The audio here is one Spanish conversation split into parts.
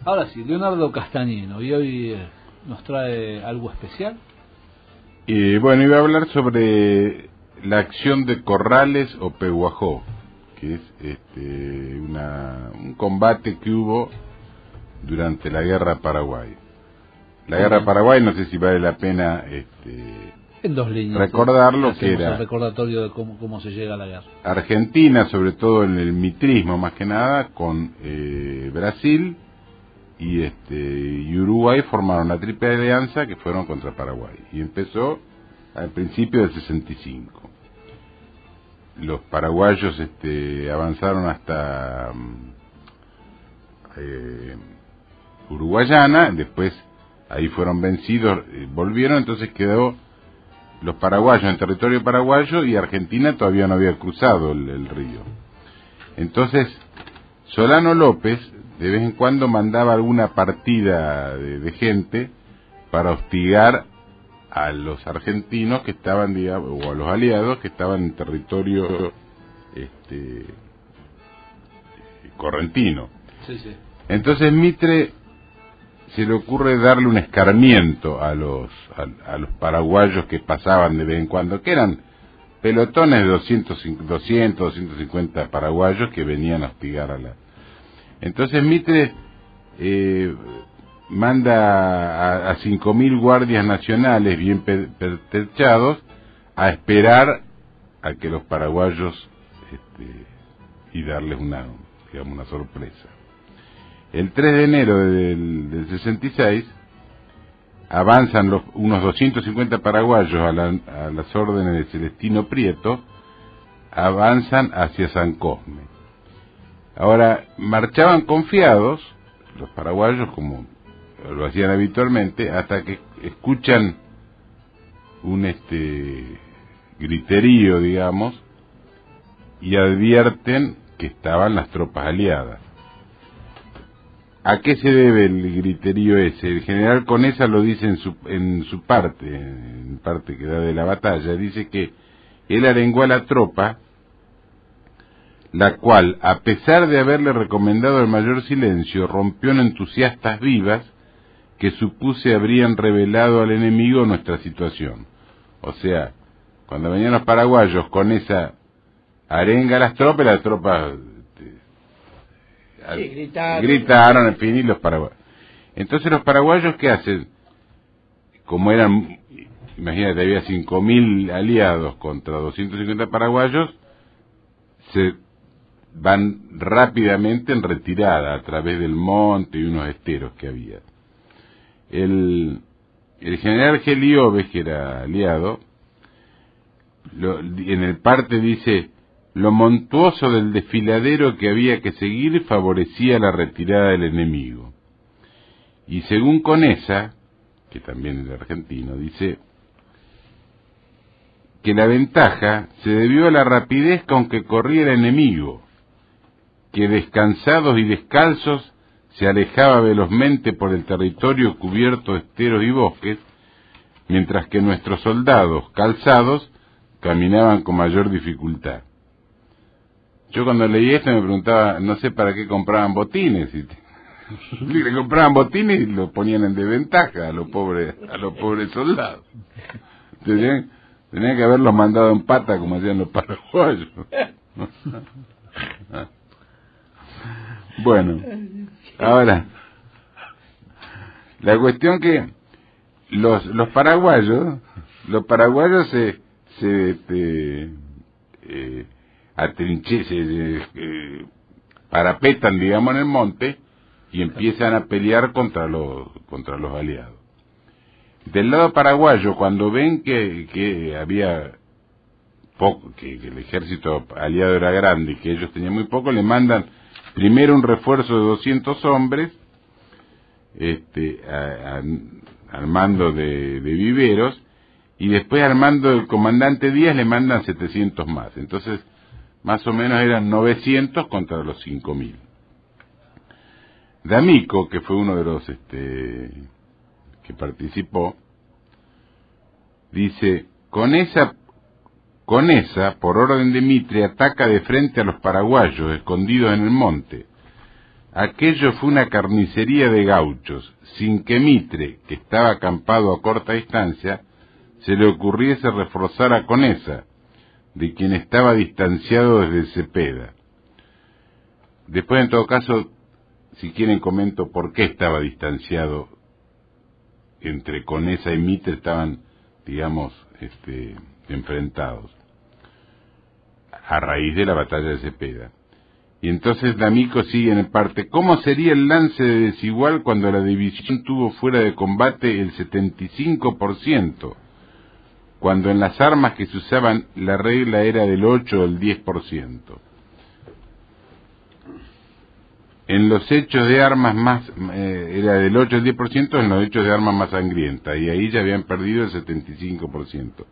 Ahora sí, Leonardo Castagnino, y hoy nos trae algo especial. Bueno, iba a hablar sobre la acción de Corrales o Peguajó, que es un combate que hubo durante la Guerra Paraguay. La Guerra Paraguay, no sé si vale la pena en dos líneas recordarlo, que era el recordatorio de cómo se llega a la guerra. Argentina, sobre todo en el mitrismo más que nada, con Brasil y Uruguay formaron la Triple Alianza, que fueron contra Paraguay, y empezó al principio del 65. Los paraguayos avanzaron hasta Uruguayana, después ahí fueron vencidos, volvieron, entonces quedó los paraguayos en territorio paraguayo y Argentina todavía no había cruzado el río. Entonces Solano López de vez en cuando mandaba alguna partida de gente para hostigar a los argentinos que estaban, digamos, o a los aliados que estaban en territorio correntino. Sí, sí. Entonces Mitre se le ocurre darle un escarmiento a los paraguayos que pasaban de vez en cuando, que eran pelotones de 250 paraguayos que venían a hostigar a la... Entonces Mitre manda a 5.000 guardias nacionales bien pertrechados a esperar a que los paraguayos y darles una sorpresa. El 3 de enero del 66 avanzan unos 250 paraguayos a las órdenes de Celestino Prieto, avanzan hacia San Cosme. Ahora, marchaban confiados los paraguayos, como lo hacían habitualmente, hasta que escuchan un griterío, digamos, y advierten que estaban las tropas aliadas. ¿A qué se debe el griterío ese? El general Conesa lo dice en parte que da de la batalla, dice que él arengó a la tropa, la cual, a pesar de haberle recomendado el mayor silencio, rompió en entusiastas vivas que supuse habrían revelado al enemigo nuestra situación. O sea, cuando venían los paraguayos con esa arenga a las tropas gritaron, en fin, y los paraguayos. Entonces los paraguayos, ¿qué hacen? Como eran, imagínate, había 5.000 aliados contra 250 paraguayos, se van rápidamente en retirada a través del monte y unos esteros que había. El general Gelioves, que era aliado, en el parte dice: lo montuoso del desfiladero que había que seguir favorecía la retirada del enemigo. Y según Conesa, que también es argentino, dice que la ventaja se debió a la rapidez con que corría el enemigo, que descansados y descalzos se alejaba velozmente por el territorio cubierto de esteros y bosques, mientras que nuestros soldados, calzados, caminaban con mayor dificultad. Yo cuando leí esto me preguntaba, no sé para qué compraban botines, y le compraban botines y los ponían en desventaja a los pobres soldados. Tenían que haberlos mandado en pata como hacían los paraguayos. Bueno, ahora, la cuestión que los paraguayos se parapetan, digamos, en el monte y empiezan a pelear contra los aliados. Del lado paraguayo, cuando ven que había poco, que el ejército aliado era grande y que ellos tenían muy poco, le mandan primero un refuerzo de 200 hombres al mando de Viveros, y después al mando del comandante Díaz le mandan 700 más. Entonces, más o menos eran 900 contra los 5.000. D'Amico, que fue uno de los que participó, dice: con esa, por orden de Mitre, ataca de frente a los paraguayos escondidos en el monte. aquello fue una carnicería de gauchos, sin que Mitre, que estaba acampado a corta distancia, se le ocurriese reforzar a Conesa, de quien estaba distanciado desde Cepeda. Después, en todo caso, si quieren comento por qué estaba distanciado. Entre Conesa y Mitre estaban, digamos, enfrentados a raíz de la batalla de Cepeda. Y entonces D'Amico sigue en parte: ¿cómo sería el lance de Desigual cuando la división tuvo fuera de combate el 75%, cuando en las armas que se usaban la regla era del 8 o el 10%? En los hechos de armas más, era del 8 al 10%, en los hechos de armas más sangrientas, y ahí ya habían perdido el 75%.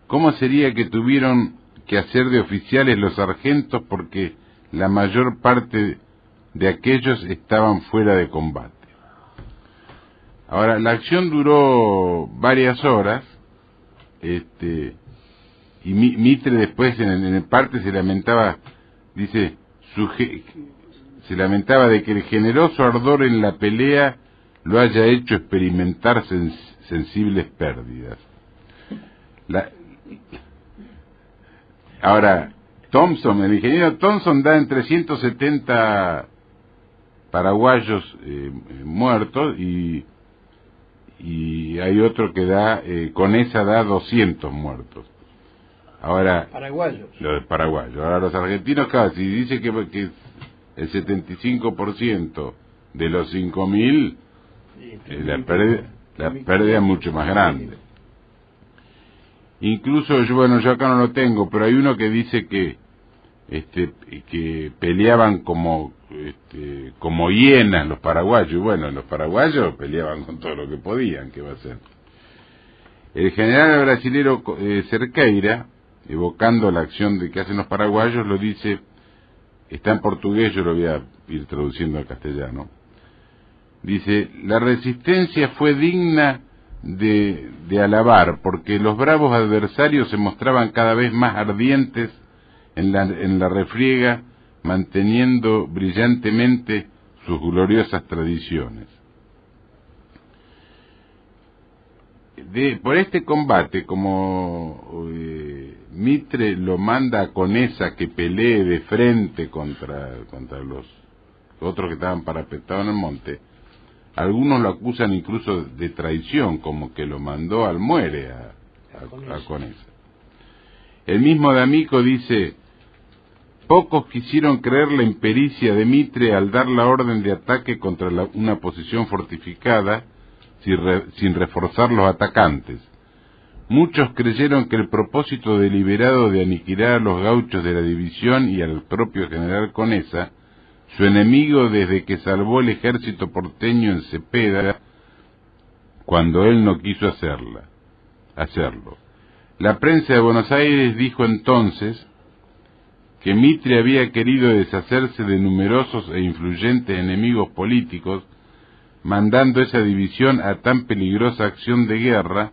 ¿Cómo sería que tuvieron que hacer de oficiales los sargentos porque la mayor parte de aquellos estaban fuera de combate? Ahora, la acción duró varias horas, y Mitre después en parte se lamentaba, dice, se lamentaba de que el generoso ardor en la pelea lo haya hecho experimentar sensibles pérdidas. Ahora, Thompson, el ingeniero Thompson da entre 170 paraguayos muertos y hay otro que da, Conesa da 200 muertos. Ahora, paraguayos. Los paraguayos. Ahora, los argentinos casi dice que el 75% de los 5.000, la pérdida es mucho más grande. Incluso, yo acá no lo tengo, pero hay uno que dice que peleaban como hienas los paraguayos. Y bueno, los paraguayos peleaban con todo lo que podían, ¿qué va a ser? El general brasilero Cerqueira, evocando la acción que hacen los paraguayos, lo dice. Está en portugués, yo lo voy a ir traduciendo al castellano. Dice: la resistencia fue digna de alabar, porque los bravos adversarios se mostraban cada vez más ardientes en la refriega, manteniendo brillantemente sus gloriosas tradiciones. Por este combate, como Mitre lo manda a Conesa que pelee de frente contra los otros que estaban parapetados en el monte, algunos lo acusan incluso de traición, como que lo mandó al muere a Conesa. El mismo D'Amico dice: pocos quisieron creer la impericia de Mitre al dar la orden de ataque contra una posición fortificada sin reforzar los atacantes. Muchos creyeron que el propósito deliberado de aniquilar a los gauchos de la división y al propio general Conesa, su enemigo desde que salvó el ejército porteño en Cepeda, cuando él no quiso hacerlo. La prensa de Buenos Aires dijo entonces que Mitre había querido deshacerse de numerosos e influyentes enemigos políticos, mandando esa división a tan peligrosa acción de guerra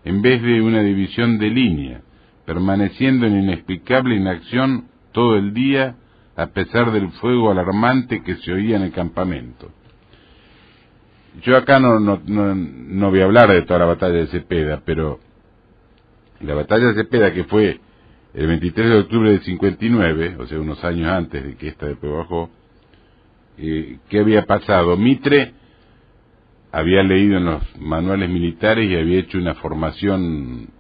en vez de una división de línea, permaneciendo en inexplicable inacción todo el día a pesar del fuego alarmante que se oía en el campamento. Yo acá no voy a hablar de toda la batalla de Cepeda, pero la batalla de Cepeda, que fue el 23 de octubre del 59, o sea, unos años antes de que esta después bajó, ¿qué había pasado? Mitre había leído en los manuales militares y había hecho una formación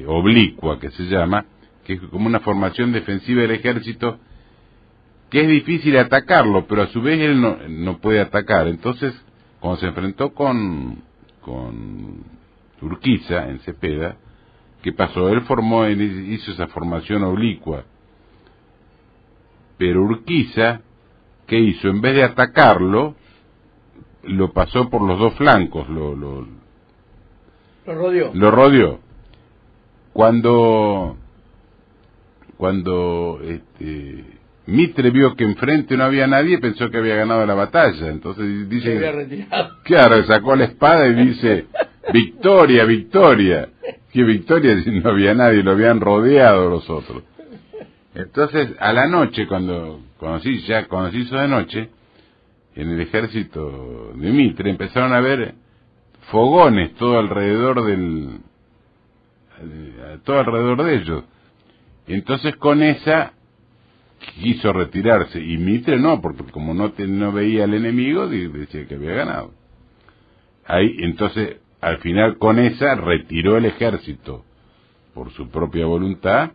oblicua, que se llama, que es como una formación defensiva del ejército, que es difícil atacarlo, pero a su vez él no puede atacar. Entonces, cuando se enfrentó con Urquiza en Cepeda, ¿qué pasó? Él hizo esa formación oblicua, pero Urquiza, ¿qué hizo? En vez de atacarlo, lo pasó por los dos flancos, lo rodeó. Cuando Mitre vio que enfrente no había nadie, pensó que había ganado la batalla. Entonces dice, se había retirado. Claro, sacó la espada y dice, victoria, victoria. ¿Qué victoria si no había nadie? Lo habían rodeado los otros. Entonces, a la noche, cuando cuando se hizo de noche, en el ejército de Mitre empezaron a ver fogones todo alrededor de ellos. Entonces con esa quiso retirarse, y Mitre no, porque como no veía al enemigo, decía que había ganado. Ahí, entonces, al final con esa retiró el ejército por su propia voluntad,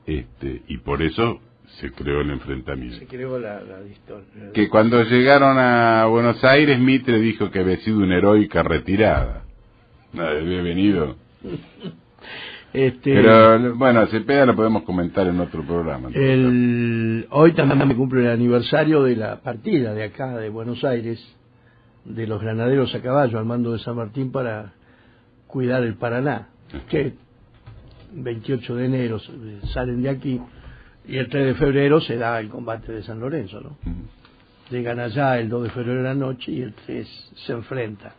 y por eso se creó el enfrentamiento. Se creó la historia. Que cuando llegaron a Buenos Aires, Mitre dijo que había sido una heroica retirada. No, había venido. Pero bueno, Cepeda lo podemos comentar en otro programa. Hoy también me cumple el aniversario de la partida de acá, de Buenos Aires, de los granaderos a caballo al mando de San Martín para cuidar el Paraná, que 28 de enero salen de aquí y el 3 de febrero se da el combate de San Lorenzo, ¿no? Llegan allá el 2 de febrero de la noche y el 3 se enfrentan,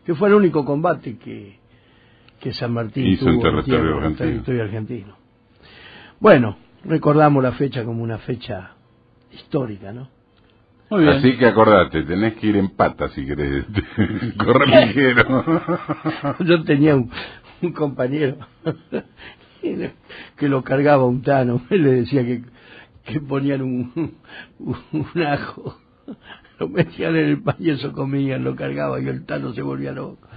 que fue el único combate que San Martín hizo tuvo en territorio argentino. Bueno, recordamos la fecha como una fecha histórica, ¿no? Muy bien. Así que acordate, tenés que ir en pata si querés correr ligero. Yo tenía un compañero que lo cargaba un tano, él le decía que ponían un ajo, lo metían en el pan y eso comían, lo cargaba y el tano se volvía loco.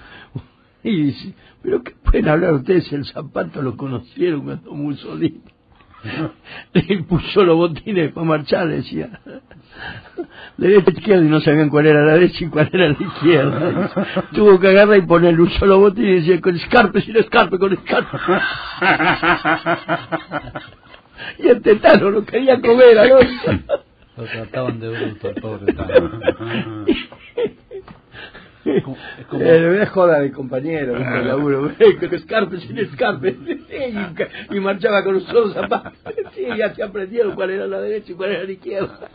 Y dice, pero ¿qué pueden hablar ustedes? El zapato lo conocieron cuando Mussolini le puso los botines para marchar, decía. Derecha, izquierda, y no sabían cuál era la derecha y cuál era la izquierda. Tuvo que agarrar y ponerle un solo botín y decía, con escarpe, sin escarpe, con escarpe. Y el tetano lo quería comer, ¿no? Lo trataban de bruto, el pobre Tano. Es joda de compañero, el laburo, con escarpe, sin escarpe, y marchaba con un solo zapato, y ya se aprendieron cuál era la derecha y cuál era la izquierda.